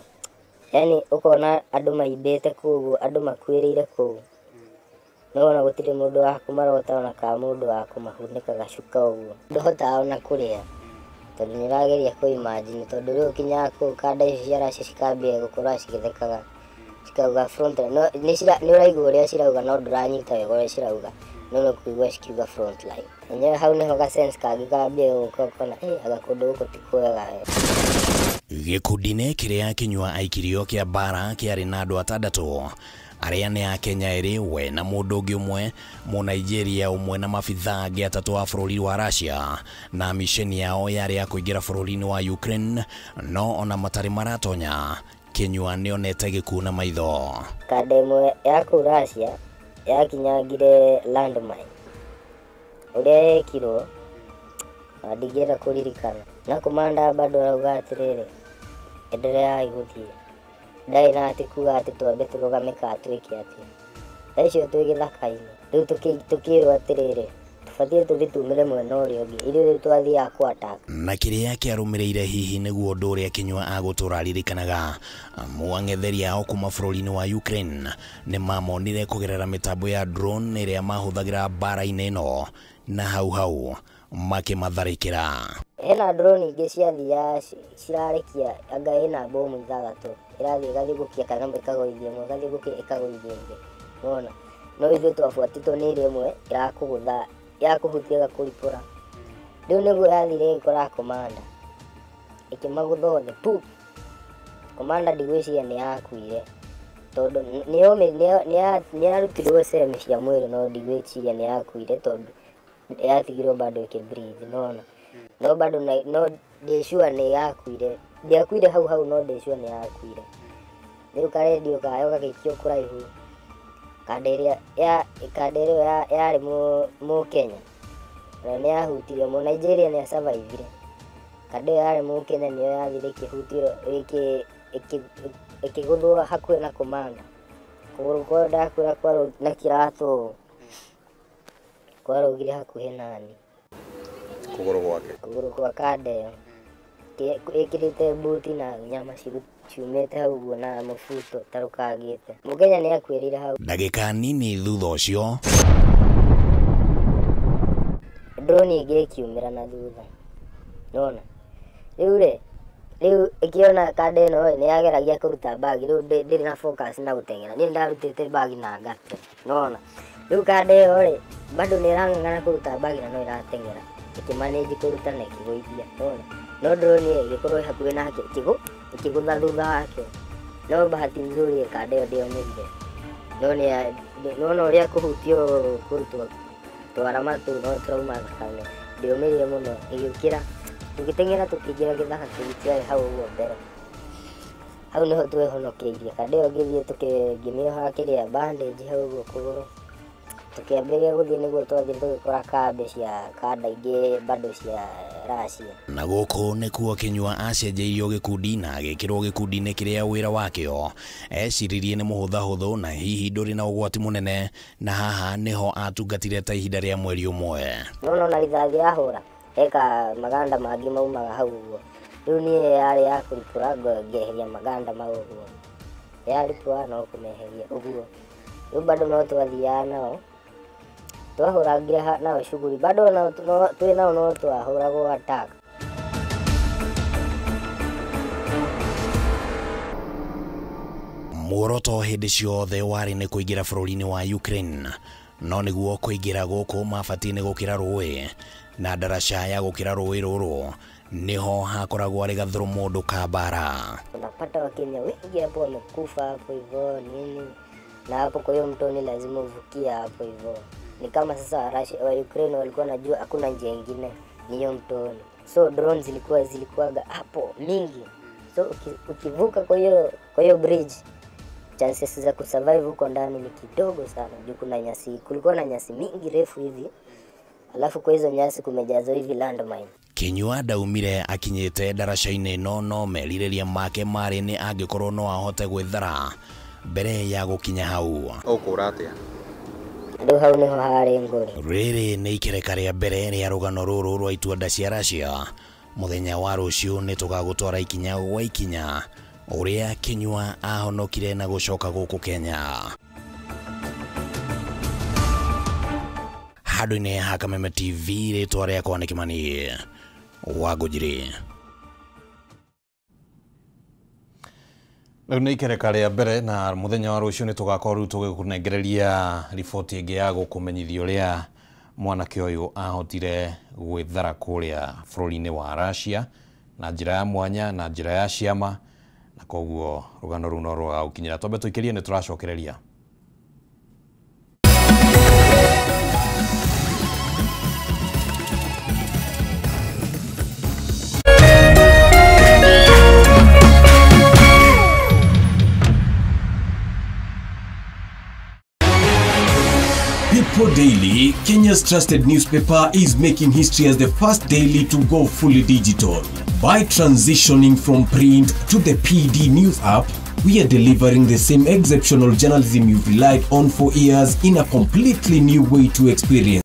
yani ũkona andũ maimbĩte kũu, andũ makuĩrĩire kũu, no ona gũtirĩ mũndũ wa kũmarota ona ka mũndũ wa kũmahunĩka gacuka ũguo. Ndũhotaga ona kũrĩa tondũ nĩũrageria kũ-imagine, tondũ rĩu ũkinyaga kũu kanda icio cia Russia cikambia gũkorwo cigĩthekaga cikauga front line. Nĩũraigua ũrĩa cirauga no ndũranyita wega ũrĩa cirauga, no nĩũkũigua cikiuga front line. Enyewe hau nĩho ga-sense kangĩ kambia gũka ũkona aga kũndũ gũkũ ti kwega. Gĩkundi-inĩ kĩrĩa Kinyua aikirio kĩa mbara kĩarĩ na andũ 6 arĩa nĩ a Kenya 2, we na mũndũ ũngĩ ũmwe, Mũnigeria ũmwe na mabithaa angĩ 3 a bũrũri wa Russia, na misheni yao yarĩ ya kũingĩra bũrũri-inĩ wa Ukraine, no ona matarĩ maratonya Kinyua nĩonete gĩkuũ na maitho. Kanda ĩmwe ya kũu Russia yakinyangire landmine ũrĩa yekirwo na ndingĩenda kũririkana, na komanda bado arauga atĩrĩrĩ endelea gũthiĩ, ndarĩ na atĩ kuga atĩ twambe tũrũgame ka twĩke atĩ. Thaa icio twĩ gĩthaka-inĩ, rĩu tũkĩrwo atĩrĩrĩ tũbatiĩ tũthiĩ tumĩre mwena ũrĩa ũngĩ, ithuĩ twathiaga kũ-attack. Na kĩrĩa kĩarũmĩrĩire hihi nĩguo ũndũ ũrĩa Kinyua agũtũra aririkanaga, amu ang'etheri ao kuma bũrũri-inĩ wa Ukraine nĩ mamonire kũgerera mĩtambo ya drone ĩrĩa mahũthagĩra mbara-inĩ ĩno, na hau makĩmatharĩkĩra. Hena drone ingĩ ciathiaga cirarekia anga hena bomu 6 irathiĩ igathiĩ gũkia kana ĩkagũithia ĩmwe, igathiĩ gũkia ĩkagũithia ĩngĩ, nona. No ithuĩ twabuatĩtwo nĩ ĩrĩa ĩmwe ĩrakũgũtha yakũhutia gakũripũra. Rĩu nĩguo yathire ĩkora komanda ĩkĩmagũtha othe pu. Komanda ndigwĩciria nĩ yakuire tondũ nĩyarutirwo sehemu cia mwĩrĩ, no ndigwĩciria nĩ yakuire tondũ yatigirwo bado ĩkĩbreathe, nona. No bado no ndĩcua nĩ yakuire, ndiakuire hau no ndĩcua nĩ yakuire. Rĩu karendio kayo gagĩikio kũraihu, kanda ĩrĩa yarĩ Mũkenya na nĩyahutirio, Mũnigeria nĩasurvivire. Kanda ĩyo yarĩ Mũkenya nĩyo yathire ĩkĩhutirwo ĩkĩgũthwo hakuhĩ na komanda, kũgũrũ kwao ndakwĩra kwarĩ na kĩratũ. kwarugire hakuhe nani kuguru kwa Kadeo ikirite buti na nyama ciumite hau guo na mubuto tarukagite mukenya ni akwirire hau ndagika nini thutha ucio drone igikiumira na thutha nona riu ikiona Kadeo no ni ageragia kuruta bagi riu ndiri na focus na gutengera ni ndarutite bagi na ngate nona riu Kadeo ri bado ni rangana kuruta bagi na no iratengera ikimanage kuruta na ikigũithia nona no drone igikorwo hakuhĩ nake ikigũtha thutha wake no bahati nzuri Kadeo ndionire no ũrĩa kũhutio kũrutwo twara matu no trauma kana ndiomirire mũno igĩũkĩra tũgĩteng'era tũkĩingĩra gĩthaka tũgĩtiarĩ hau ũguo mbere hau nĩho twehonokeirie Kadeo ngĩthiĩ tũkĩmĩoha kĩrĩa bandage hau ũguo kũgũrũ tukiambia guthii niguo twathii tugikora kambe cia kada ingĩ bado cia Russia na gũkũ nĩkuo Kinyua acenjeirio gĩkundi na agĩkĩrwo gĩkundi-inĩ kĩrĩa wĩra wakĩo eciririe nĩ mũhũthahũthũ na hihi ndũrĩ na ũgwati mũnene na haha nĩho atungatire ta ihinda rĩa mweri ũmwe no na rithathi yahũra eka maganda mangĩ maumaga hau ũguo rĩu niĩ yarĩ ya kũripũra ngĩeheria maganda mau ũguo yaripũra no kũmeheria ũguo rĩu bado no twathiaga nao twahũrangire nao shughuli bado twĩ nao no twahũragwo attack muoroto hĩndĩ ciothe warĩ nĩ kũingĩra bũrũri-inĩ wa Ukraine no nĩguo kũingĩra gũkũ mabatie nĩ gũkĩra rũĩ na ndaraca ya gũkĩra rũĩ rũrũ niho hakoragwo arĩ gathũrũ mũndũ ka bara unapata Wakenya wengi hapo wamekufa hapo hivyo nini na hapo kwa hiyo mtoni lazima uvukie hapo hivyo ni kama sasa Russia wa Ukraine walikuwa najua hakuna njia nyingine ni hiyo mtoni so drones zilikuwaga hapo mingi so ukivuka kwa hiyo bridge chances za kusurvive huko ndani ni kidogo sana juu kuna nyasi kulikuwa na nyasi mingi refu hivi alafu kwa hizo nyasi kumejazwa hivi landmine Kinyua ndaumire akinyite ndaraca-inĩ no merirĩria make marĩ nĩ angĩkorwo no ahote gwĩthara mbere ya gũkinya hau ũkũra atĩa ndio hau niho harĩ ngori rĩrĩ nĩ ikereka rĩa mbere rĩa rũgano rũrũ rwa itunda cia Russia mũthenya wa rũciũ nĩ tũgagũtwara ikinya gwa ikinya ũrĩa Kinyua ahonokire na gũcoka gũkũ Kenya handũ-inĩ ha Kameme TV rĩtwa rĩakwa nĩ Kimani Wangũnjiri rĩu nĩ ikereka rĩa mbere na mũthenya wa rũciũ nĩ tũgakorwo rĩu tũgĩkũnengereria riboti ĩngĩ ya gũkũmenyithia ũrĩa mwanake ũyũ ahotire gwĩthara kũrĩa bũrũri-inĩ wa Russia na njĩra ya mwanya na njĩra ya ciama na koguo rũgano rũu no rũgagũkinyĩra twambe tũikĩrie nĩ tũracokereria People Daily, Kenya's trusted newspaper, is making history as the first daily to go fully digital. By transitioning from print to the PD News app, we are delivering the same exceptional journalism you've relied on for years in a completely new way to experience.